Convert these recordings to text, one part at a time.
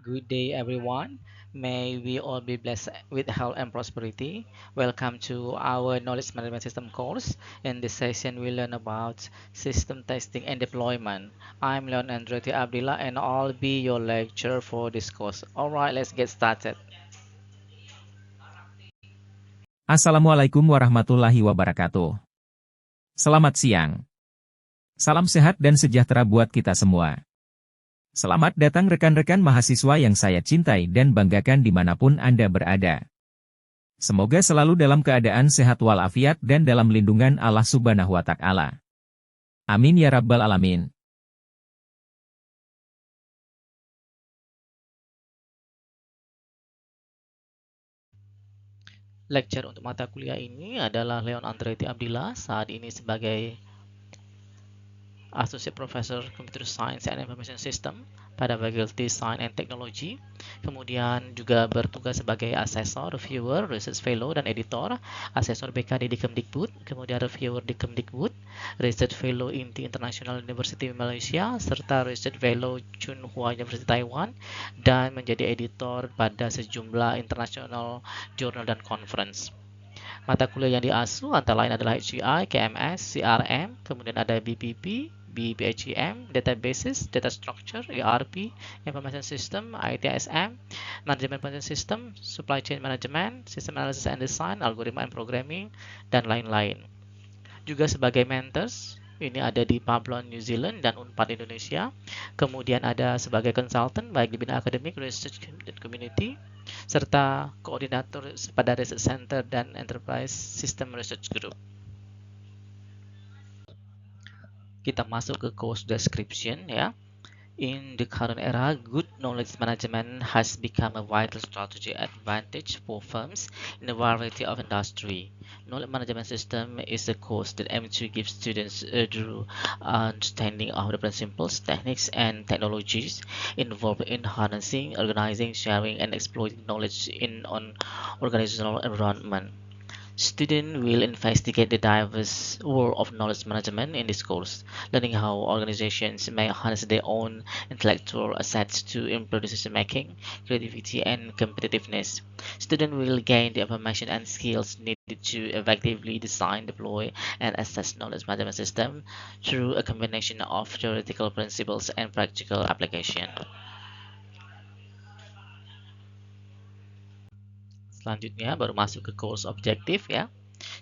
Good day, everyone. May we all be blessed with health and prosperity. Welcome to our Knowledge Management System course. In this session, we learn about system testing and deployment. I'm Leon Andretti Abdillah, and I'll be your lecturer for this course. All right, let's get started. Assalamualaikum warahmatullahi wabarakatuh. Selamat siang. Salam sehat dan sejahtera buat kita semua. Selamat datang rekan-rekan mahasiswa yang saya cintai dan banggakan dimanapun Anda berada. Semoga selalu dalam keadaan sehat walafiat dan dalam lindungan Allah Subhanahu wa Ta'ala. Amin ya Rabbal 'Alamin. Lecture untuk mata kuliah ini adalah Leon Andretti Abdillah, saat ini sebagai Associate Professor Computer Science and Information System pada Fakulti Science and Technology. Kemudian juga bertugas sebagai asesor, reviewer, research fellow, dan editor. Asesor BKD di Kemdikbud, kemudian reviewer di Kemdikbud, research fellow INTI International University Malaysia, serta research fellow Tsinghua University Taiwan, dan menjadi editor pada sejumlah international journal dan conference. Mata kuliah yang diasuh antara lain adalah HCI, KMS, CRM, kemudian ada BPP, BPHEM, Databases, Data Structure, ERP, Information System, ITSM, Management Information System, Supply Chain Management, System Analysis and Design, Algorithm and Programming, dan lain-lain. Juga sebagai mentors, ini ada di Pablon New Zealand dan Unpad Indonesia. Kemudian ada sebagai consultant baik di bidang akademik, research, dan community, serta koordinator pada Research Center dan Enterprise System Research Group. Kita masuk ke course description ya. In the current era, good knowledge management has become a vital strategy advantage for firms in a variety of industry. Knowledge management system is a course that aims to give students a thorough understanding of the principles, techniques, and technologies involved in harnessing, organizing, sharing, and exploiting knowledge in an organizational environment. Students will investigate the diverse world of knowledge management in this course, learning how organizations may harness their own intellectual assets to improve decision-making, creativity, and competitiveness. Students will gain the information and skills needed to effectively design, deploy, and assess knowledge management system through a combination of theoretical principles and practical application. Selanjutnya baru masuk ke course objective ya.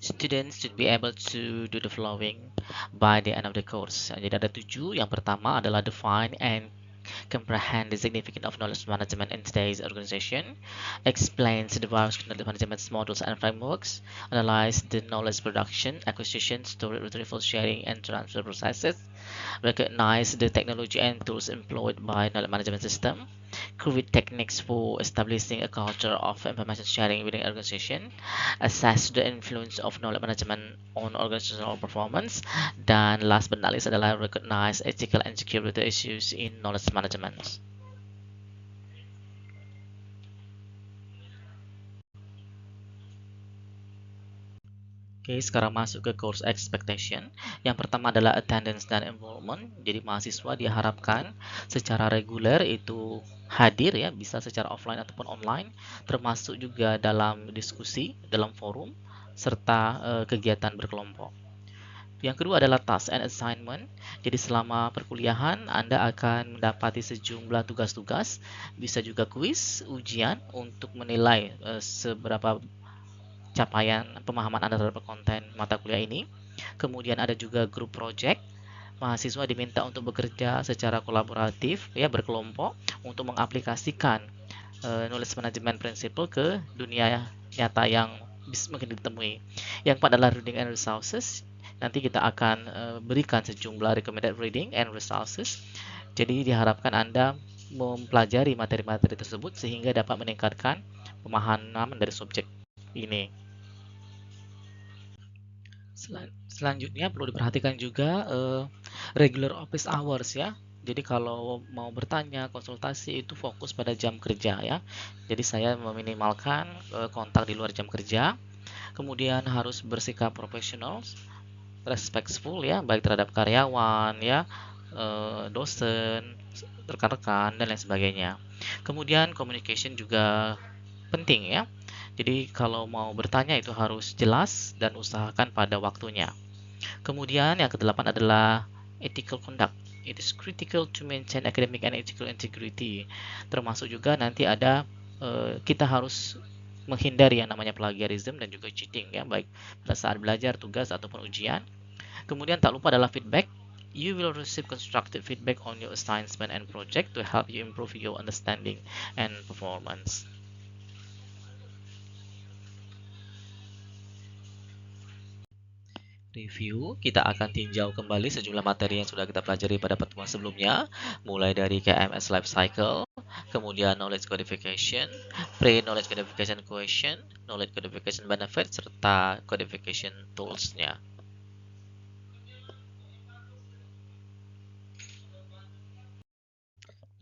Students should be able to do the following by the end of the course. Jadi ada 7. Yang pertama adalah define and comprehend the significance of knowledge management in today's organization, explains the various knowledge management models and frameworks, analyze the knowledge production, acquisition, storage, retrieval, sharing, and transfer processes, recognize the technology and tools employed by knowledge management system, create techniques for establishing a culture of information sharing within an organization, assess the influence of knowledge management on organizational performance, dan last but not least adalah recognize ethical and security issues in knowledge management. Oke, sekarang masuk ke course expectation. Yang pertama adalah attendance dan involvement. Jadi mahasiswa diharapkan secara reguler itu hadir ya, bisa secara offline ataupun online, termasuk juga dalam diskusi, dalam forum, serta kegiatan berkelompok. Yang kedua adalah task and assignment. Jadi selama perkuliahan Anda akan mendapati sejumlah tugas-tugas, bisa juga kuis, ujian untuk menilai seberapa capaian pemahaman Anda terhadap konten mata kuliah ini. Kemudian ada juga group project. Mahasiswa diminta untuk bekerja secara kolaboratif ya, berkelompok untuk mengaplikasikan knowledge management principle ke dunia nyata yang mungkin ditemui. Yang keempat adalah reading and resources. Nanti kita akan berikan sejumlah recommended reading and resources. Jadi diharapkan Anda mempelajari materi-materi tersebut sehingga dapat meningkatkan pemahaman dari subjek ini. Selanjutnya perlu diperhatikan juga regular office hours ya. Jadi kalau mau bertanya, konsultasi itu fokus pada jam kerja ya. Jadi saya meminimalkan kontak di luar jam kerja. Kemudian harus bersikap profesional respectful ya, baik terhadap karyawan ya, dosen, rekan-rekan dan lain sebagainya. Kemudian communication juga penting ya. Jadi kalau mau bertanya itu harus jelas dan usahakan pada waktunya. Kemudian yang kedelapan adalah ethical conduct. It is critical to maintain academic and ethical integrity. Termasuk juga nanti ada kita harus menghindari yang namanya plagiarism dan juga cheating ya, baik pada saat belajar, tugas ataupun ujian. Kemudian tak lupa adalah feedback. You will receive constructive feedback on your assignment and project to help you improve your understanding and performance. Review, kita akan tinjau kembali sejumlah materi yang sudah kita pelajari pada pertemuan sebelumnya, mulai dari KMS Life Cycle, kemudian Knowledge Codification, Pre-Knowledge Codification Question, Knowledge Codification Benefit, serta Codification Tools-nya.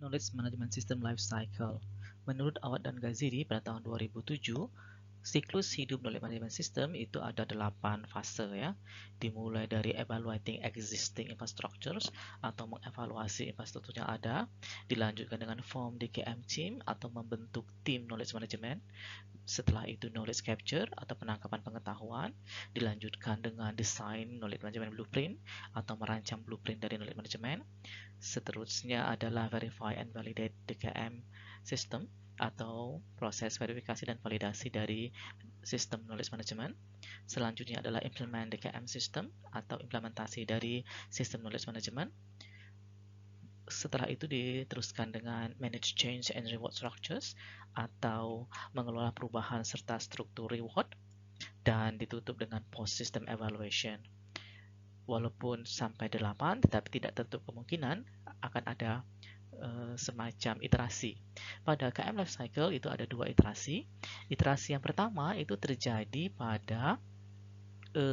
Knowledge Management System Life Cycle. Menurut Awad dan Ghaziri pada tahun 2007, siklus hidup knowledge management system itu ada 8 fase ya. Dimulai dari evaluating existing infrastructures atau mengevaluasi infrastruktur yang ada, dilanjutkan dengan form DKM team atau membentuk tim knowledge management. Setelah itu knowledge capture atau penangkapan pengetahuan, dilanjutkan dengan design knowledge management blueprint atau merancang blueprint dari knowledge management. Seterusnya adalah verify and validate DKM system atau proses verifikasi dan validasi dari sistem knowledge management. Selanjutnya adalah implement DKM system atau implementasi dari sistem knowledge management. Setelah itu diteruskan dengan manage change and reward structures atau mengelola perubahan serta struktur reward, dan ditutup dengan post system evaluation. Walaupun sampai 8, tetapi tidak tertutup kemungkinan akan ada semacam iterasi. Pada KM Life Cycle itu ada 2 iterasi. Iterasi yang pertama itu terjadi pada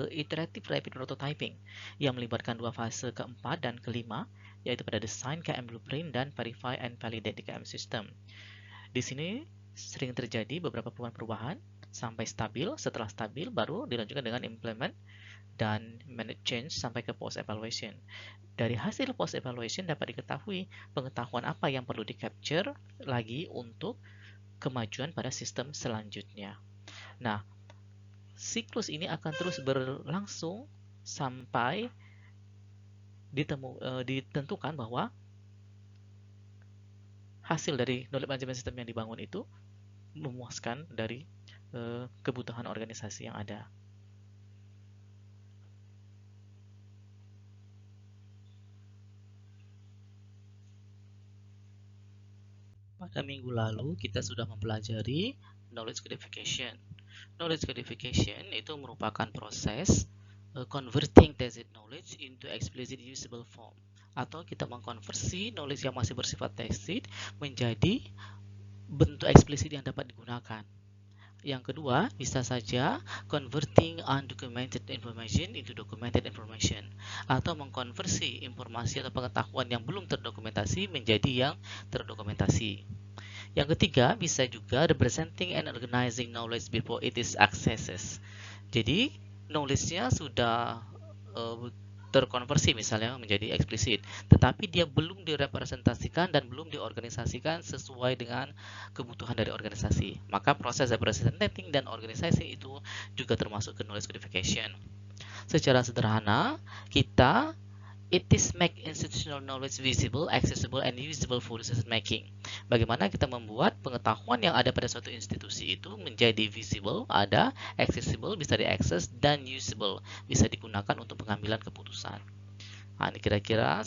iterative rapid prototyping yang melibatkan 2 fase keempat dan kelima, yaitu pada design KM blueprint dan verify and validate di KM system. Di sini sering terjadi beberapa perubahan sampai stabil. Setelah stabil baru dilanjutkan dengan implement dan manage change sampai ke post evaluation. Dari hasil post evaluation dapat diketahui pengetahuan apa yang perlu di-capture lagi untuk kemajuan pada sistem selanjutnya. Nah, siklus ini akan terus berlangsung sampai ditentukan bahwa hasil dari knowledge management system yang dibangun itu memuaskan dari kebutuhan organisasi yang ada. Pada minggu lalu kita sudah mempelajari knowledge codification. Knowledge codification itu merupakan proses converting tacit knowledge into explicit usable form, atau kita mengkonversi knowledge yang masih bersifat tacit menjadi bentuk eksplisit yang dapat digunakan. Yang kedua, bisa saja converting undocumented information into documented information, atau mengkonversi informasi atau pengetahuan yang belum terdokumentasi menjadi yang terdokumentasi. Yang ketiga, bisa juga representing and organizing knowledge before it is accessed. Jadi, knowledge-nya sudah terkonversi misalnya menjadi eksplisit, tetapi dia belum direpresentasikan dan belum diorganisasikan sesuai dengan kebutuhan dari organisasi. Maka proses representing dan organisasi itu juga termasuk ke knowledge codification. Secara sederhana, it is make institutional knowledge visible, accessible, and usable for decision making. Bagaimana kita membuat pengetahuan yang ada pada suatu institusi itu menjadi visible, ada, accessible, bisa diakses, dan usable, bisa digunakan untuk pengambilan keputusan. Nah, ini kira-kira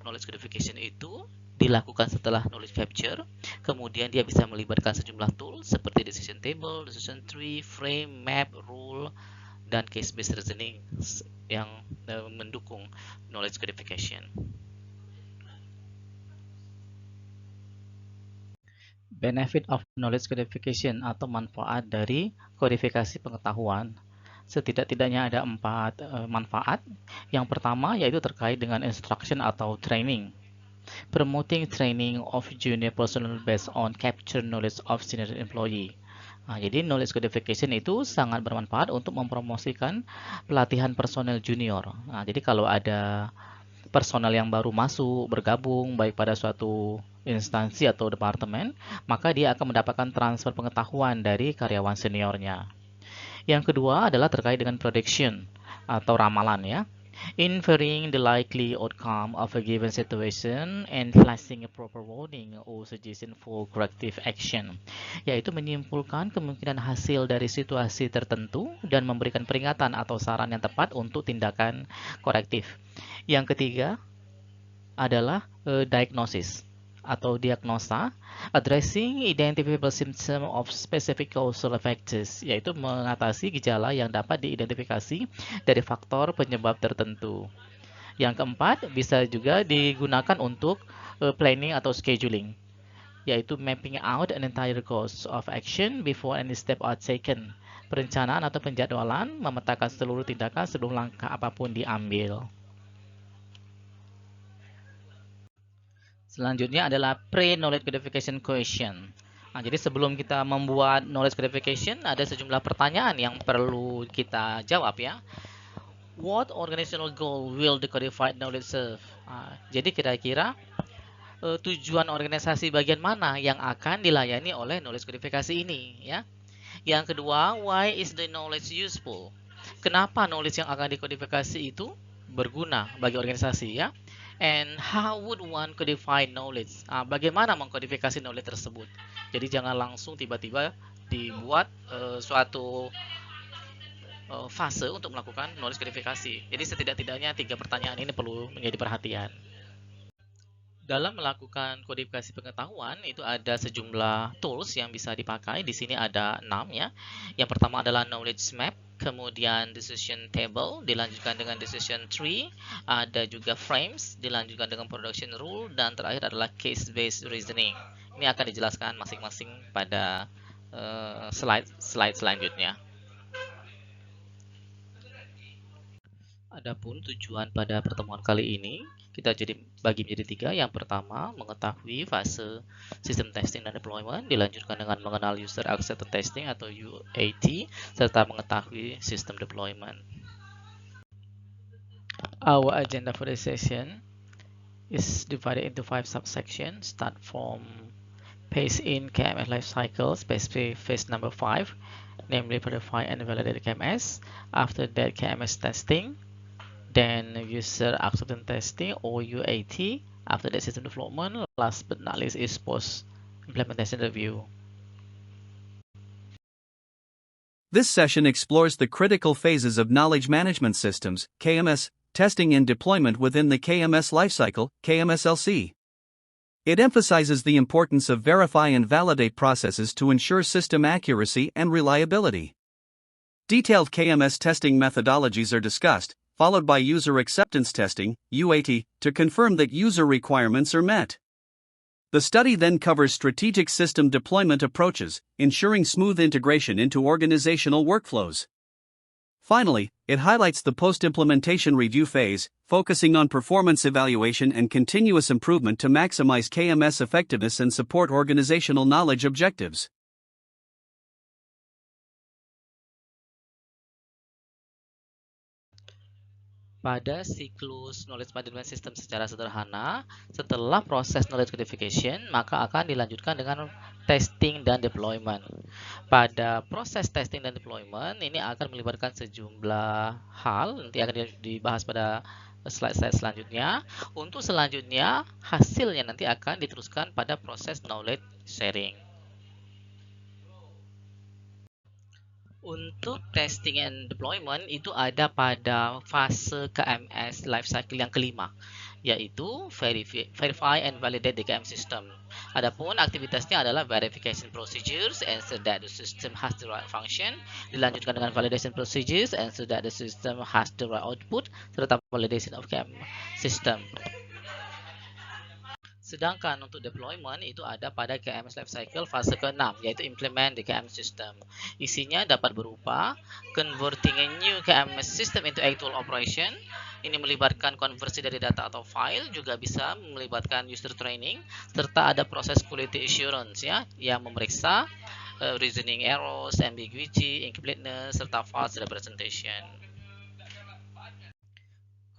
knowledge codification itu dilakukan setelah knowledge capture. Kemudian dia bisa melibatkan sejumlah tools seperti decision table, decision tree, frame, map, rule, dan case-based reasoning yang mendukung knowledge codification. Benefit of knowledge codification atau manfaat dari kodifikasi pengetahuan. Setidak-tidaknya ada 4 manfaat. Yang pertama yaitu terkait dengan instruction atau training. Promoting training of junior personnel based on capture knowledge of senior employee. Nah, jadi knowledge codification itu sangat bermanfaat untuk mempromosikan pelatihan personel junior. Nah, jadi kalau ada personel yang baru masuk, bergabung, baik pada suatu instansi atau departemen, maka dia akan mendapatkan transfer pengetahuan dari karyawan seniornya. Yang kedua adalah terkait dengan prediction atau ramalan ya. Inferring the likely outcome of a given situation and flashing a proper warning or suggestion for corrective action, yaitu menyimpulkan kemungkinan hasil dari situasi tertentu dan memberikan peringatan atau saran yang tepat untuk tindakan korektif. Yang ketiga adalah diagnosis atau diagnosa, addressing identifiable symptom of specific causal factors, yaitu mengatasi gejala yang dapat diidentifikasi dari faktor penyebab tertentu. Yang keempat, bisa juga digunakan untuk planning atau scheduling, yaitu mapping out an entire course of action before any step are taken. Perencanaan atau penjadwalan memetakan seluruh tindakan sebelum langkah apapun diambil. Selanjutnya adalah pre-knowledge codification question. Nah, jadi sebelum kita membuat knowledge codification, ada sejumlah pertanyaan yang perlu kita jawab ya. What organizational goal will the codified knowledge serve? Nah, jadi kira-kira tujuan organisasi bagian mana yang akan dilayani oleh knowledge codification ini ya. Yang kedua, why is the knowledge useful? Kenapa knowledge yang akan dikodifikasi itu berguna bagi organisasi ya? And how would one codify knowledge? Bagaimana mengkodifikasi knowledge tersebut? Jadi jangan langsung tiba-tiba dibuat suatu fase untuk melakukan knowledge codifikasi. Jadi setidak-tidaknya 3 pertanyaan ini perlu menjadi perhatian. Dalam melakukan kodifikasi pengetahuan itu ada sejumlah tools yang bisa dipakai. Di sini ada 6 ya. Yang pertama adalah knowledge map, kemudian decision table, dilanjutkan dengan decision tree, ada juga frames, dilanjutkan dengan production rule, dan terakhir adalah case based reasoning. Ini akan dijelaskan masing-masing pada slide selanjutnya. Adapun tujuan pada pertemuan kali ini kita bagi menjadi 3. Yang pertama, mengetahui fase sistem testing dan deployment, dilanjutkan dengan mengenal user acceptance testing atau UAT, serta mengetahui sistem deployment. Our agenda for this session is divided into 5 subsections. Start from phase in KMS lifecycle, specific phase number 5, namely verify and validate KMS. After that, KMS testing. Then user acceptance testing or UAT. After that, system development. Last but not least is post implementation review. This session explores the critical phases of knowledge management systems, KMS, testing and deployment within the KMS lifecycle, KMSLC. It emphasizes the importance of verify and validate processes to ensure system accuracy and reliability. Detailed KMS testing methodologies are discussed, followed by user acceptance testing, UAT, to confirm that user requirements are met. The study then covers strategic system deployment approaches, ensuring smooth integration into organizational workflows. Finally, it highlights the post-implementation review phase, focusing on performance evaluation and continuous improvement to maximize KMS effectiveness and support organizational knowledge objectives. Pada siklus knowledge management system secara sederhana, setelah proses knowledge codification, maka akan dilanjutkan dengan testing dan deployment. Pada proses testing dan deployment, ini akan melibatkan sejumlah hal, nanti akan dibahas pada slide-slide selanjutnya. Untuk selanjutnya, hasilnya nanti akan diteruskan pada proses knowledge sharing. Untuk testing and deployment itu ada pada fase KMS lifecycle yang kelima, yaitu verify and validate the KMS system. Adapun aktivitasnya adalah verification procedures, ensure that the system has the right function, dilanjutkan dengan validation procedures, ensure that the system has the right output, serta validation of KMS system. Sedangkan untuk deployment itu ada pada KMS lifecycle fase ke-6, yaitu implement the KMS system. Isinya dapat berupa converting a new KMS system into actual operation. Ini melibatkan konversi dari data atau file, juga bisa melibatkan user training, serta ada proses quality assurance ya, yang memeriksa reasoning errors, ambiguity, incompleteness, serta false representation.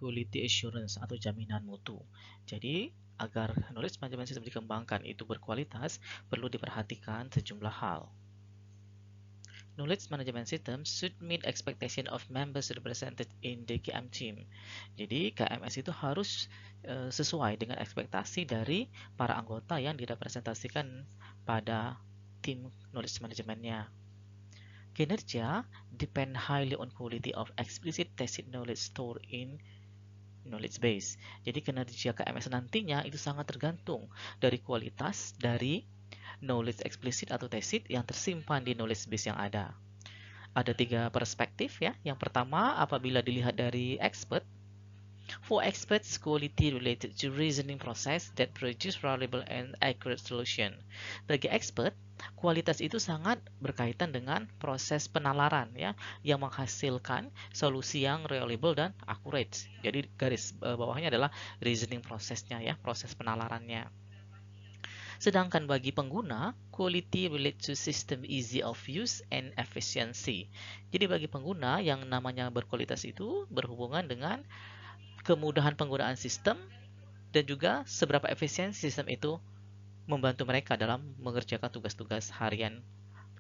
Quality assurance atau jaminan mutu. Jadi, agar knowledge management system dikembangkan itu berkualitas, perlu diperhatikan sejumlah hal. Knowledge management system should meet expectation of members represented in the KM team. Jadi, KMS itu harus sesuai dengan ekspektasi dari para anggota yang direpresentasikan pada tim knowledge managementnya. Kinerja depend highly on quality of explicit tacit knowledge stored in knowledge base. Jadi kinerja KMS nantinya itu sangat tergantung dari kualitas dari knowledge eksplisit atau tacit yang tersimpan di knowledge base yang ada. Ada 3 perspektif ya. Yang pertama, apabila dilihat dari expert, for experts, quality related to reasoning process that produce reliable and accurate solution. Bagi expert, kualitas itu sangat berkaitan dengan proses penalaran ya, yang menghasilkan solusi yang reliable dan accurate. Jadi garis bawahnya adalah reasoning prosesnya ya, proses penalarannya. Sedangkan bagi pengguna, quality relate to system easy of use and efficiency. Jadi bagi pengguna, yang namanya berkualitas itu berhubungan dengan kemudahan penggunaan sistem dan juga seberapa efisien sistem itu membantu mereka dalam mengerjakan tugas-tugas hariannya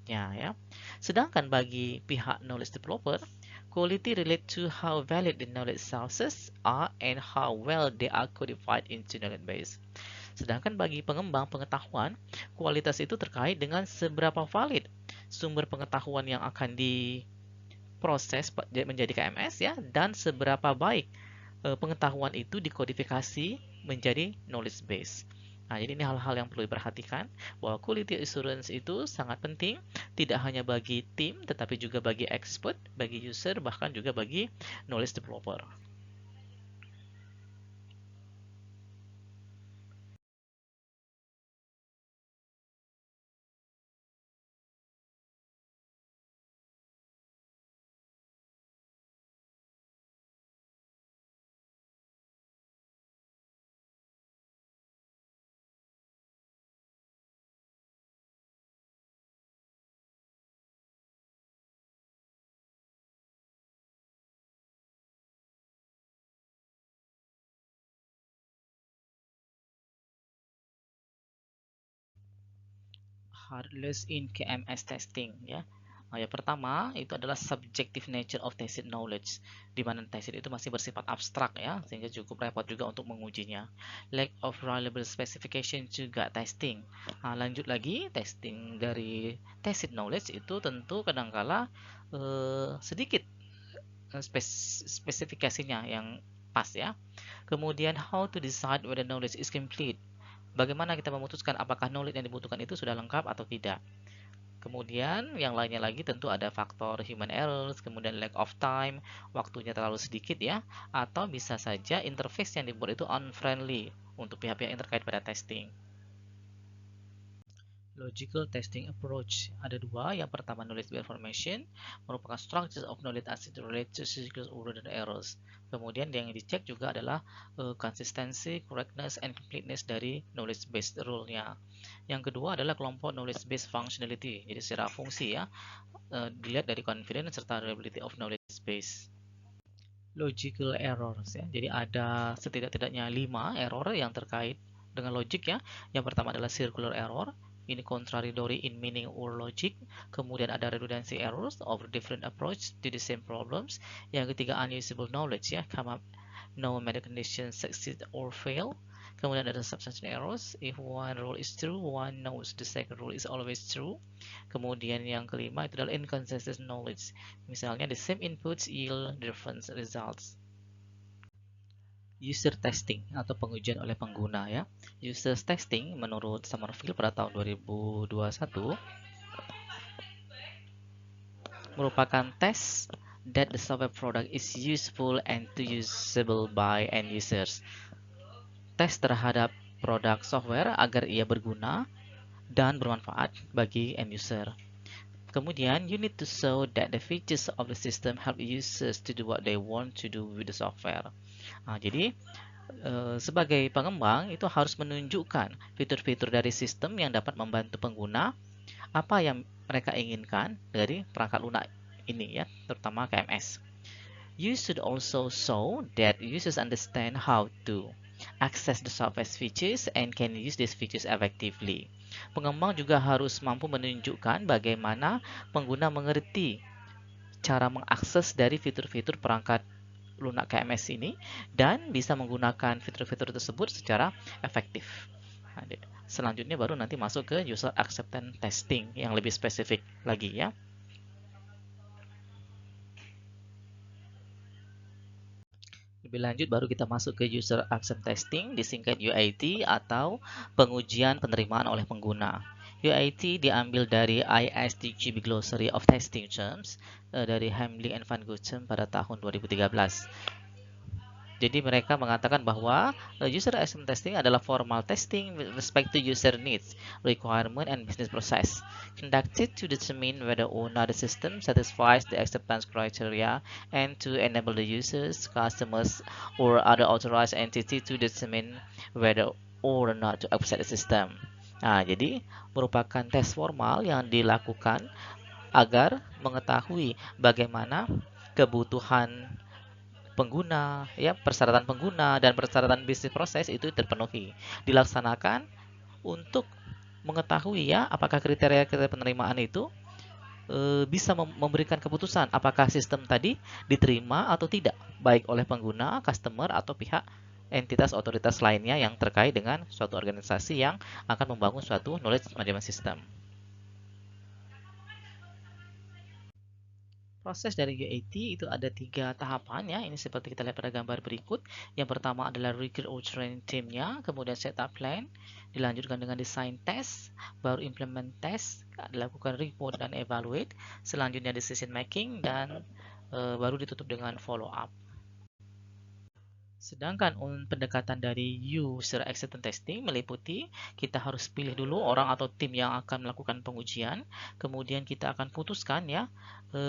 ya. Sedangkan bagi pihak knowledge developer, quality relate to how valid the knowledge sources are and how well they are codified into knowledge base. Sedangkan bagi pengembang pengetahuan, kualitas itu terkait dengan seberapa valid sumber pengetahuan yang akan diproses menjadi KMS ya, dan seberapa baik pengetahuan itu dikodifikasi menjadi knowledge base. Nah, jadi ini hal-hal yang perlu diperhatikan, bahwa quality assurance itu sangat penting, tidak hanya bagi tim, tetapi juga bagi expert, bagi user, bahkan juga bagi knowledge developer. Hardness in KMS testing ya. Nah, yang pertama itu adalah subjective nature of tacit knowledge, di mana tacit itu masih bersifat abstrak ya, sehingga cukup repot juga untuk mengujinya. Lack of reliable specification juga testing. Nah, lanjut lagi, testing dari tacit knowledge itu tentu kadangkala sedikit spesifikasinya yang pas ya. Kemudian how to decide whether knowledge is complete. Bagaimana kita memutuskan apakah knowledge yang dibutuhkan itu sudah lengkap atau tidak. Kemudian yang lainnya lagi tentu ada faktor human errors, kemudian lack of time, waktunya terlalu sedikit ya, atau bisa saja interface yang dibuat itu unfriendly untuk pihak-pihak yang terkait pada testing. Logical testing approach ada 2. Yang pertama, knowledge based formation merupakan structure of knowledge as it relates to cycles order dan errors. Kemudian yang dicek juga adalah consistency, correctness, and completeness dari knowledge based rule-nya. Yang kedua adalah kelompok knowledge based functionality. Jadi secara fungsi ya, dilihat dari confidence serta reliability of knowledge base. Logical errors ya. Jadi ada setidak-tidaknya 5 error yang terkait dengan logic ya. Yang pertama adalah circular error. Ini contradictory in meaning or logic. Kemudian ada redundancy errors of different approach to the same problems. Yang ketiga, unusable knowledge ya, come up no medical condition succeed or fail. Kemudian ada substantial errors, if one rule is true, one knows the second rule is always true. Kemudian yang kelima itu adalah inconsistent knowledge. Misalnya the same inputs yield different results. User testing atau pengujian oleh pengguna ya. User testing menurut Summerfield pada tahun 2021 merupakan tes that the software product is useful and usable by end users. Tes terhadap produk software agar ia berguna dan bermanfaat bagi end user. Kemudian, you need to show that the features of the system help users to do what they want to do with the software. Nah, jadi sebagai pengembang itu harus menunjukkan fitur-fitur dari sistem yang dapat membantu pengguna apa yang mereka inginkan dari perangkat lunak ini ya, terutama KMS. You should also show that users understand how to access the software features and can use these features effectively. Pengembang juga harus mampu menunjukkan bagaimana pengguna mengerti cara mengakses dari fitur-fitur perangkat lunak KMS ini dan bisa menggunakan fitur-fitur tersebut secara efektif. Selanjutnya baru nanti masuk ke user acceptance testing yang lebih spesifik lagi ya. Lebih lanjut baru kita masuk ke user acceptance testing, disingkat UAT atau pengujian penerimaan oleh pengguna. UAT diambil dari ISTQB Glossary of Testing Terms dari Hamling and Van Guchten pada tahun 2013. Jadi mereka mengatakan bahwa user acceptance testing adalah formal testing with respect to user needs, requirement, and business process, conducted to determine whether or not the system satisfies the acceptance criteria and to enable the users, customers, or other authorized entity to determine whether or not to accept the system. Nah, jadi merupakan tes formal yang dilakukan agar mengetahui bagaimana kebutuhan pengguna, ya persyaratan pengguna dan persyaratan bisnis proses itu terpenuhi. Dilaksanakan untuk mengetahui ya apakah kriteria-kriteria penerimaan itu bisa memberikan keputusan apakah sistem tadi diterima atau tidak, baik oleh pengguna, customer, atau pihak entitas otoritas lainnya yang terkait dengan suatu organisasi yang akan membangun suatu knowledge management system. Proses dari UAT itu ada 3 tahapan ya. Ini seperti kita lihat pada gambar berikut. Yang pertama adalah recruit or train timnya, kemudian setup plan, dilanjutkan dengan design test, baru implement test, dilakukan report dan evaluate, selanjutnya decision making, dan baru ditutup dengan follow up. Sedangkan pendekatan dari user acceptance testing meliputi kita harus pilih dulu orang atau tim yang akan melakukan pengujian, kemudian kita akan putuskan ya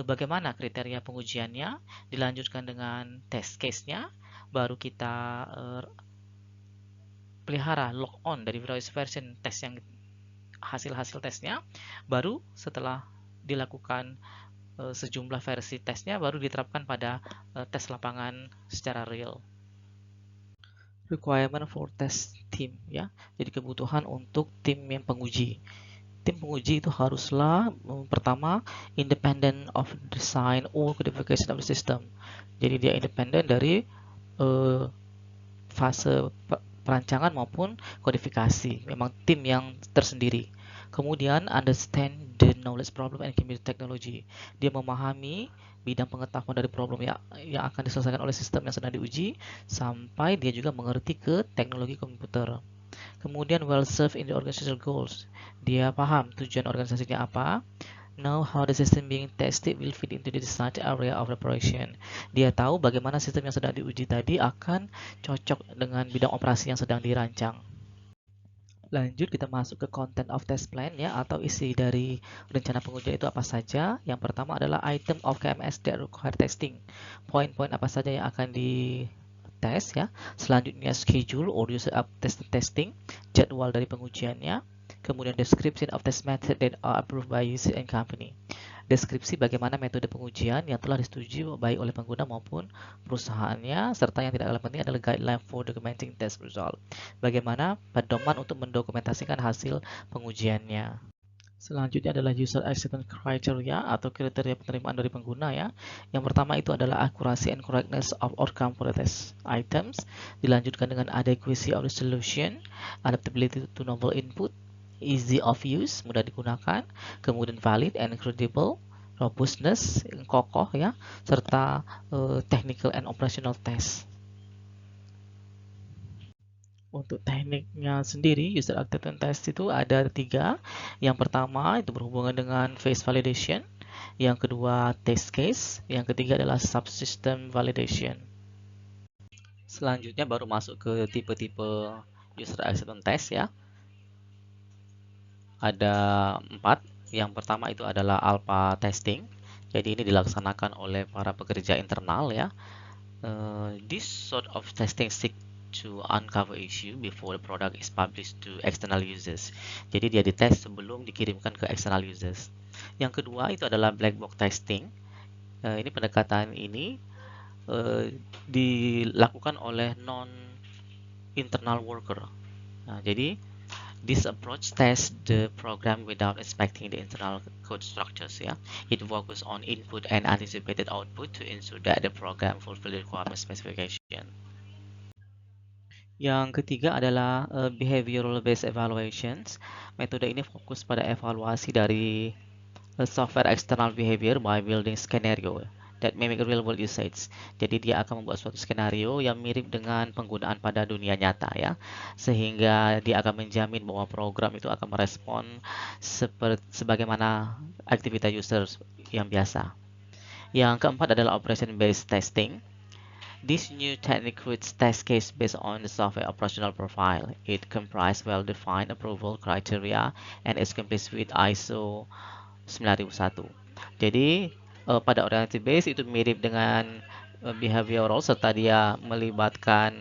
bagaimana kriteria pengujiannya, dilanjutkan dengan test case-nya, baru kita pelihara log on dari various version test yang hasil-hasil tesnya, baru setelah dilakukan sejumlah versi tesnya baru diterapkan pada tes lapangan secara real. Requirement for test team ya. Jadi kebutuhan untuk tim yang penguji. Tim penguji itu haruslah pertama independent of design or codification of the system. Jadi dia independen dari fase perancangan maupun kodifikasi. Memang tim yang tersendiri. Kemudian understand the knowledge problem and computer technology. Dia memahami bidang pengetahuan dari problem yang akan diselesaikan oleh sistem yang sedang diuji, sampai dia juga mengerti ke teknologi komputer. Kemudian well served in the organizational goals. Dia paham tujuan organisasinya apa. Know how the system being tested will fit into the desired area of operation. Dia tahu bagaimana sistem yang sedang diuji tadi akan cocok dengan bidang operasi yang sedang dirancang. Lanjut kita masuk ke content of test plan ya, atau isi dari rencana pengujian itu apa saja. Yang pertama adalah item of KMS that require testing. Poin-poin apa saja yang akan dites ya. Selanjutnya schedule or user up testing, jadwal dari pengujiannya. Kemudian description of test method that are approved by user and company. Deskripsi bagaimana metode pengujian yang telah disetujui baik oleh pengguna maupun perusahaannya, serta yang tidak kalah penting adalah guideline for documenting test result. Bagaimana pedoman untuk mendokumentasikan hasil pengujiannya. Selanjutnya adalah user acceptance criteria atau kriteria penerimaan dari pengguna ya. Yang pertama itu adalah accuracy and correctness of outcome for the test items. Dilanjutkan dengan adequacy of the solution, adaptability to novel input, easy of use, mudah digunakan, kemudian valid and credible, robustness, kokoh ya, serta technical and operational test. Untuk tekniknya sendiri, user acceptance test itu ada 3. Yang pertama itu berhubungan dengan phase validation, yang kedua test case, yang ketiga adalah subsystem validation. Selanjutnya baru masuk ke tipe-tipe user acceptance test ya. Ada 4. Yang pertama itu adalah alpha testing. Jadi ini dilaksanakan oleh para pekerja internal ya. This sort of testing seek to uncover issue before the product is published to external users. Jadi dia dites sebelum dikirimkan ke external users. Yang kedua itu adalah black box testing. Ini pendekatan ini dilakukan oleh non internal worker. Nah, jadi this approach tests the program without inspecting the internal code structures. Ya, it focuses on input and anticipated output to ensure that the program fulfill the requirement specification. Yang ketiga adalah behavioral based evaluations. Metode ini fokus pada evaluasi dari software external behavior by building scenario that mimic real world usage. Jadi dia akan membuat suatu skenario yang mirip dengan penggunaan pada dunia nyata ya. Sehingga dia akan menjamin bahwa program itu akan merespon sebagaimana aktivitas users yang biasa. Yang keempat adalah operation based testing. This new technique creates test case based on the software operational profile. It comprises well-defined approval criteria and is complete with ISO 9001. Jadi pada oriented base itu mirip dengan behavioral serta dia melibatkan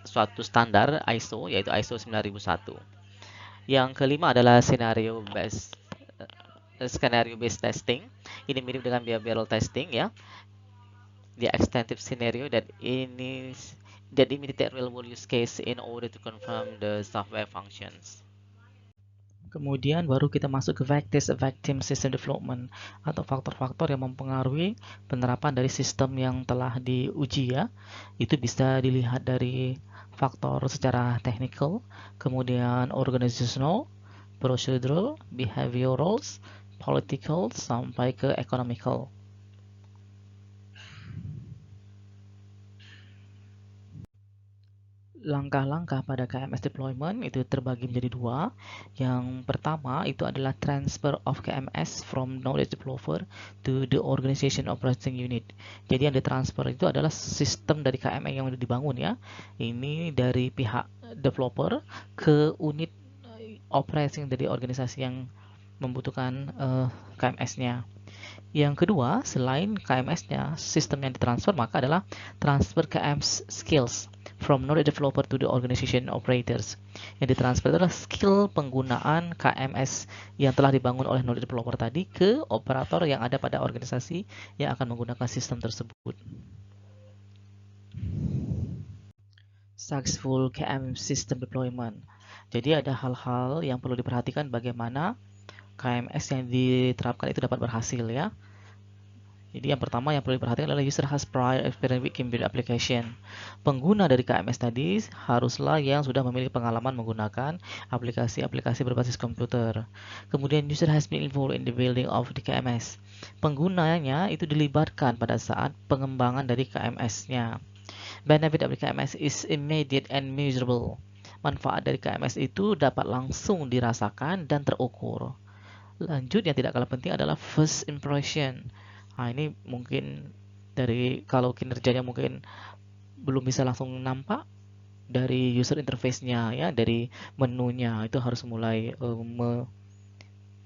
suatu standar ISO yaitu ISO 9001. Yang kelima adalah scenario based testing. Ini mirip dengan behavioral testing ya. The extensive scenario that imitate real world use case in order to confirm the software functions. Kemudian baru kita masuk ke victim system development atau faktor-faktor yang mempengaruhi penerapan dari sistem yang telah diuji ya. Itu bisa dilihat dari faktor secara technical, kemudian organizational, procedural, behavioral, political, sampai ke economical. Langkah-langkah pada KMS deployment itu terbagi menjadi dua. Yang pertama itu adalah transfer of KMS from knowledge developer to the organization operating unit. Jadi yang ditransfer itu adalah sistem dari KMS yang sudah dibangun ya. Ini dari pihak developer ke unit operating dari organisasi yang membutuhkan KMS-nya. Yang kedua, selain KMS-nya, sistem yang ditransfer maka adalah transfer KMS skills from knowledge developer to the organization operators. Yang ditransfer adalah skill penggunaan KMS yang telah dibangun oleh knowledge developer tadi ke operator yang ada pada organisasi yang akan menggunakan sistem tersebut. Successful KM system deployment. Jadi ada hal-hal yang perlu diperhatikan bagaimana KMS yang diterapkan itu dapat berhasil ya. Jadi yang pertama yang perlu diperhatikan adalah user has prior experience with Kimball application. Pengguna dari KMS tadi haruslah yang sudah memiliki pengalaman menggunakan aplikasi-aplikasi berbasis komputer. Kemudian user has been involved in the building of the KMS. Penggunanya itu dilibatkan pada saat pengembangan dari KMS-nya. Benefit dari KMS is immediate and measurable. Manfaat dari KMS itu dapat langsung dirasakan dan terukur. Lanjut, yang tidak kalah penting adalah first impression. Nah, ini mungkin dari kalau kinerjanya mungkin belum bisa langsung nampak dari user interface-nya ya, dari menunya itu harus mulai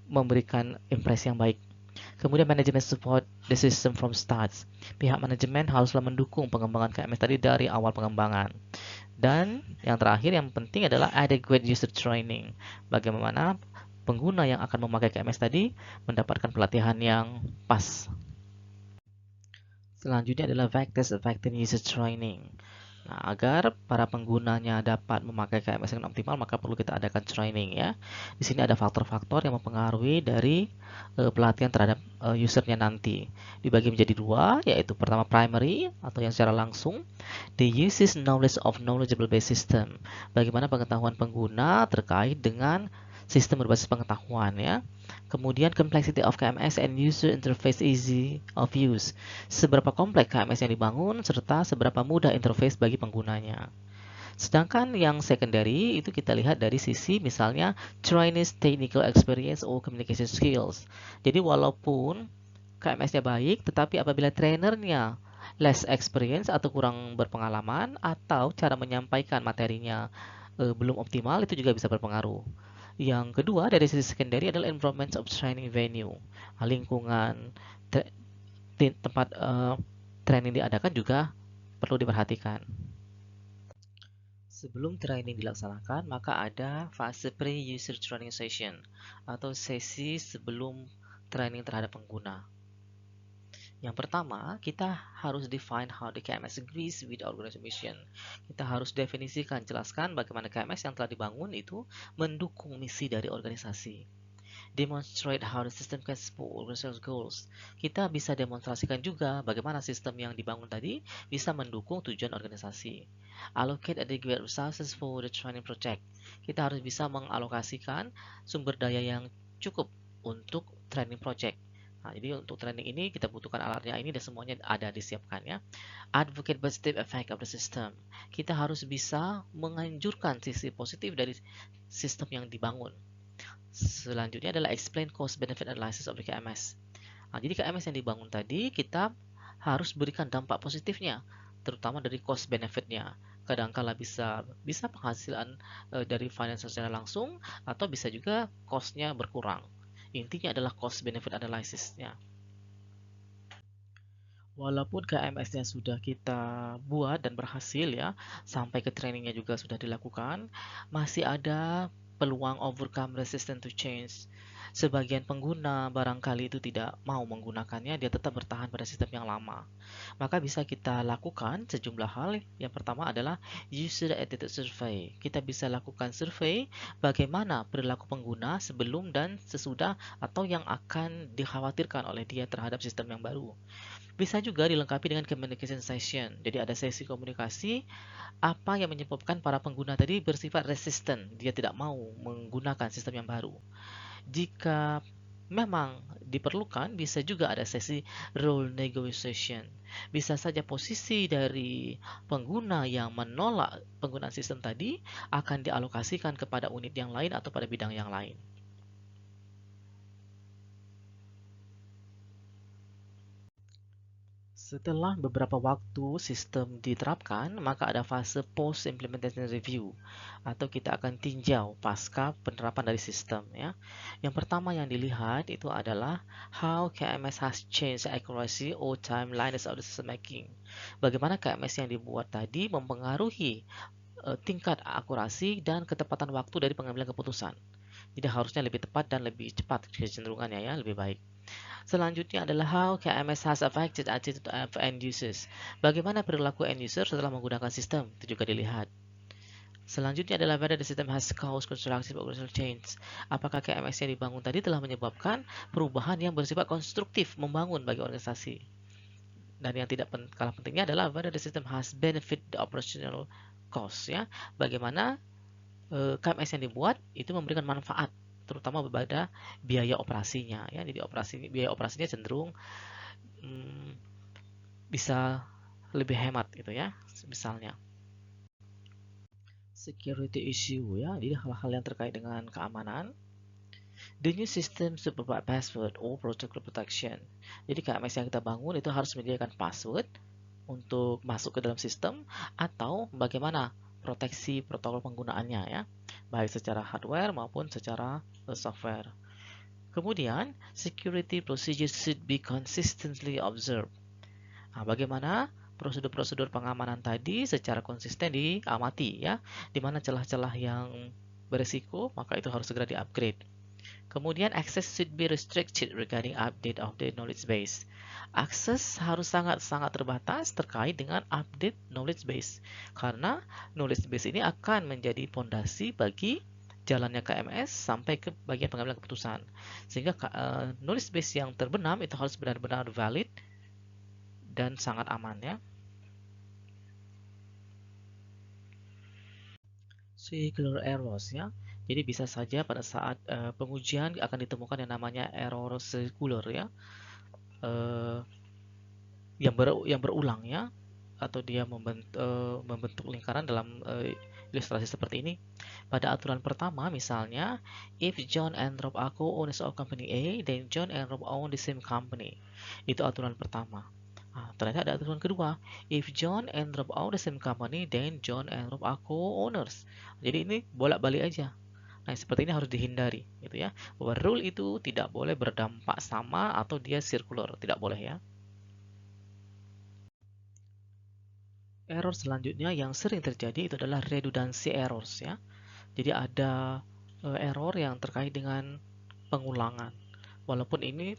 memberikan impresi yang baik. Kemudian manajemen support the system from starts. Pihak manajemen haruslah mendukung pengembangan KMS tadi dari awal pengembangan. Dan yang terakhir yang penting adalah adequate user training. Bagaimana pengguna yang akan memakai KMS tadi mendapatkan pelatihan yang pas. Selanjutnya adalah effective user training. Nah, agar para penggunanya dapat memakai KMS dengan optimal, maka perlu kita adakan training ya. Di sini ada faktor-faktor yang mempengaruhi dari pelatihan terhadap usernya nanti. Dibagi menjadi dua, yaitu pertama primary atau yang secara langsung, the uses knowledge of knowledgeable based system. Bagaimana pengetahuan pengguna terkait dengan sistem berbasis pengetahuan ya. Kemudian complexity of KMS and user interface easy of use. Seberapa kompleks KMS yang dibangun serta seberapa mudah interface bagi penggunanya. Sedangkan yang secondary itu kita lihat dari sisi misalnya trainees technical experience or communication skills. Jadi walaupun KMS-nya baik, tetapi apabila trainernya less experience atau kurang berpengalaman atau cara menyampaikan materinya belum optimal, itu juga bisa berpengaruh. Yang kedua dari sisi secondary adalah environment of training venue. Lingkungan tempat training diadakan juga perlu diperhatikan. Sebelum training dilaksanakan, maka ada fase pre-user training session atau sesi sebelum training terhadap pengguna. Yang pertama, kita harus define how the KMS agrees with organization mission. Kita harus definisikan, jelaskan bagaimana KMS yang telah dibangun itu mendukung misi dari organisasi. Demonstrate how the system can support organizational goals. Kita bisa demonstrasikan juga bagaimana sistem yang dibangun tadi bisa mendukung tujuan organisasi. Allocate adequate resources for the training project. Kita harus bisa mengalokasikan sumber daya yang cukup untuk training project. Nah, jadi untuk training ini kita butuhkan alatnya ini dan semuanya ada disiapkan ya. Advocate positive effect of the system. Kita harus bisa menganjurkan sisi positif dari sistem yang dibangun. Selanjutnya adalah explain cost benefit analysis of the KMS. Nah, jadi KMS yang dibangun tadi kita harus berikan dampak positifnya, terutama dari cost benefitnya. Kadangkala bisa penghasilan dari finance secara langsung atau bisa juga cost-nya berkurang. Intinya adalah cost benefit analysis-nya. Walaupun KMS-nya sudah kita buat dan berhasil ya, sampai ke trainingnya juga sudah dilakukan, masih ada peluang overcome resistance to change. Sebagian pengguna barangkali itu tidak mau menggunakannya, dia tetap bertahan pada sistem yang lama. Maka bisa kita lakukan sejumlah hal. Yang pertama adalah user attitude survey. Kita bisa lakukan survei bagaimana perilaku pengguna sebelum dan sesudah atau yang akan dikhawatirkan oleh dia terhadap sistem yang baru. Bisa juga dilengkapi dengan communication session. Jadi ada sesi komunikasi apa yang menyebabkan para pengguna tadi bersifat resisten. Dia tidak mau menggunakan sistem yang baru. Jika memang diperlukan, bisa juga ada sesi role negotiation. Bisa saja posisi dari pengguna yang menolak penggunaan sistem tadi akan dialokasikan kepada unit yang lain atau pada bidang yang lain. Setelah beberapa waktu sistem diterapkan, maka ada fase post implementation review atau kita akan tinjau pasca penerapan dari sistem ya. Yang pertama yang dilihat itu adalah how KMS has changed accuracy or timeliness of decision making. Bagaimana KMS yang dibuat tadi mempengaruhi tingkat akurasi dan ketepatan waktu dari pengambilan keputusan. Jadi harusnya lebih tepat dan lebih cepat kecenderungannya ya, lebih baik. Selanjutnya adalah how KMS has affected attitude of end users. Bagaimana perilaku end user setelah menggunakan sistem, itu juga dilihat. Selanjutnya adalah whether the system has caused constructive organizational change. Apakah KMS yang dibangun tadi telah menyebabkan perubahan yang bersifat konstruktif membangun bagi organisasi. Dan yang tidak kalah pentingnya adalah whether the system has benefit the operational cost ya. Bagaimana KMS yang dibuat itu memberikan manfaat terutama pada biaya operasinya ya. Jadi biaya operasinya cenderung bisa lebih hemat gitu ya. Misalnya security issue ya. Jadi hal-hal yang terkait dengan keamanan. The new system should provide password or protocol protection. Jadi KMS yang kita bangun itu harus menyediakan password untuk masuk ke dalam sistem atau bagaimana proteksi protokol penggunaannya ya, baik secara hardware maupun secara software. Kemudian, security procedures should be consistently observed. Nah, bagaimana prosedur-prosedur pengamanan tadi secara konsisten diamati ya, di mana celah-celah yang berisiko maka itu harus segera di-upgrade. Kemudian access should be restricted regarding update of the knowledge base. Akses harus sangat-sangat terbatas terkait dengan update knowledge base. Karena knowledge base ini akan menjadi fondasi bagi jalannya KMS sampai ke bagian pengambilan keputusan. Sehingga knowledge base yang terbenam itu harus benar-benar valid dan sangat aman ya. Circular errors ya. Jadi bisa saja pada saat pengujian akan ditemukan yang namanya error circular ya, yang berulang ya, atau dia membentuk lingkaran dalam ilustrasi seperti ini. Pada aturan pertama misalnya, if John and Rob are co-owners of company A, then John and Rob own the same company. Itu aturan pertama. Nah, ternyata ada aturan kedua. If John and Rob own the same company, then John and Rob are co-owners. Jadi ini bolak-balik aja. Nah, seperti ini harus dihindari, gitu ya. Bahwa rule itu tidak boleh berdampak sama atau dia circular, tidak boleh ya. Error selanjutnya yang sering terjadi itu adalah redundancy errors ya. Jadi ada error yang terkait dengan pengulangan. Walaupun ini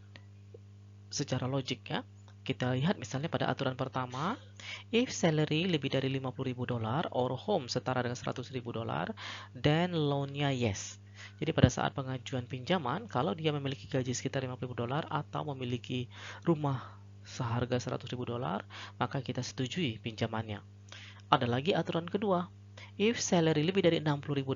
secara logik ya. Kita lihat misalnya pada aturan pertama, if salary lebih dari $50.000 or home setara dengan $100.000, then loan-nya yes. Jadi pada saat pengajuan pinjaman, kalau dia memiliki gaji sekitar $50 atau memiliki rumah seharga $100.000, maka kita setujui pinjamannya. Ada lagi aturan kedua, if salary lebih dari $60.000,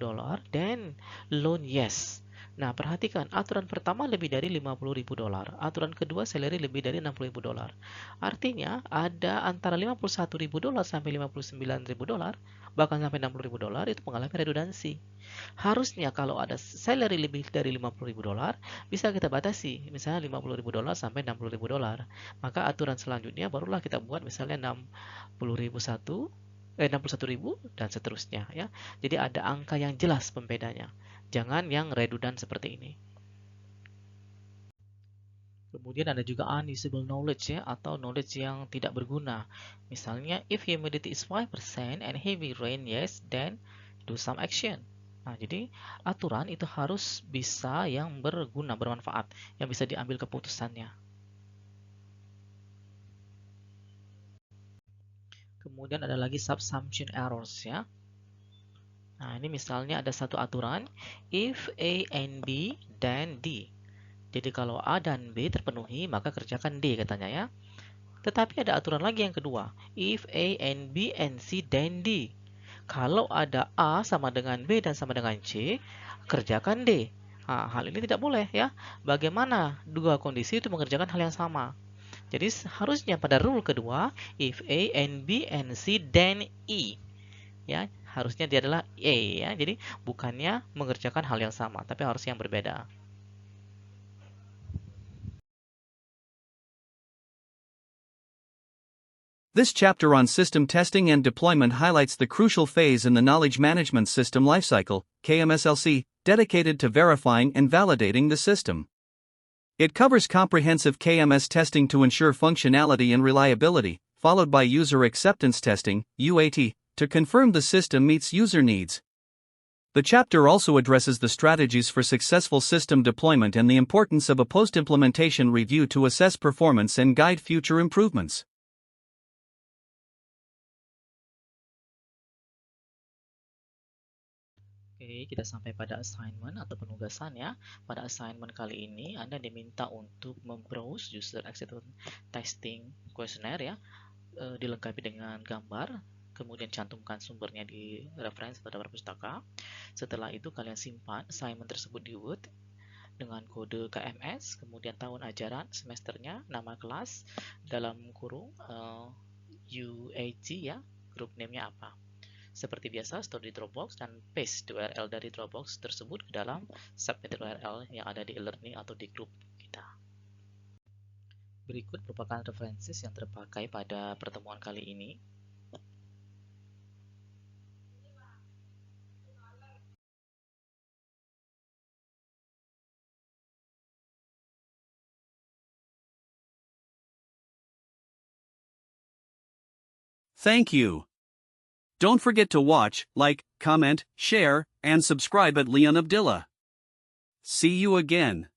then loan yes. Nah, perhatikan, aturan pertama lebih dari $50.000, aturan kedua salary lebih dari $60.000. Artinya, ada antara $51.000 sampai $59.000, bahkan sampai $60.000 itu mengalami redundansi. Harusnya kalau ada salary lebih dari $50.000, bisa kita batasi, misalnya $50.000 sampai $60.000. Maka aturan selanjutnya barulah kita buat misalnya 61.000 dan seterusnya ya. Jadi ada angka yang jelas pembedanya. Jangan yang redundant seperti ini. Kemudian ada juga unusable knowledge ya, atau knowledge yang tidak berguna. Misalnya, if humidity is 5% and heavy rain, yes, then do some action. Nah, jadi aturan itu harus bisa yang berguna, bermanfaat, yang bisa diambil keputusannya. Kemudian ada lagi subsumption errors ya. Nah, ini misalnya ada satu aturan, if A and B, then D. Jadi kalau A dan B terpenuhi, maka kerjakan D katanya ya. Tetapi ada aturan lagi yang kedua, if A and B and C, then D. Kalau ada A sama dengan B dan sama dengan C, kerjakan D. Nah, hal ini tidak boleh ya. Bagaimana dua kondisi itu mengerjakan hal yang sama? Jadi harusnya pada rule kedua, if A and B and C, then E. Ya, harusnya dia adalah A ya. Jadi bukannya mengerjakan hal yang sama, tapi harus yang berbeda. This chapter on system testing and deployment highlights the crucial phase in the Knowledge Management System Lifecycle, KMSLC, dedicated to verifying and validating the system. It covers comprehensive KMS testing to ensure functionality and reliability, followed by user acceptance testing, UAT, to confirm the system meets user needs. The chapter also addresses the strategies for successful system deployment and the importance of a post-implementation review to assess performance and guide future improvements. Oke, kita sampai pada assignment atau penugasan ya. Pada assignment kali ini, Anda diminta untuk membrowse user acceptance testing questionnaire ya, dilengkapi dengan gambar, kemudian cantumkan sumbernya di referensi pada perpustaka. Setelah itu kalian simpan assignment tersebut di Word dengan kode KMS, kemudian tahun ajaran, semesternya, nama kelas, dalam kurung UAT ya, group name-nya apa. Seperti biasa, store di Dropbox dan paste URL dari Dropbox tersebut ke dalam submit URL yang ada di e-learning atau di grup kita. Berikut merupakan referensi yang terpakai pada pertemuan kali ini. Thank you. Don't forget to watch, like, comment, share, and subscribe at Leon Abdillah. See you again.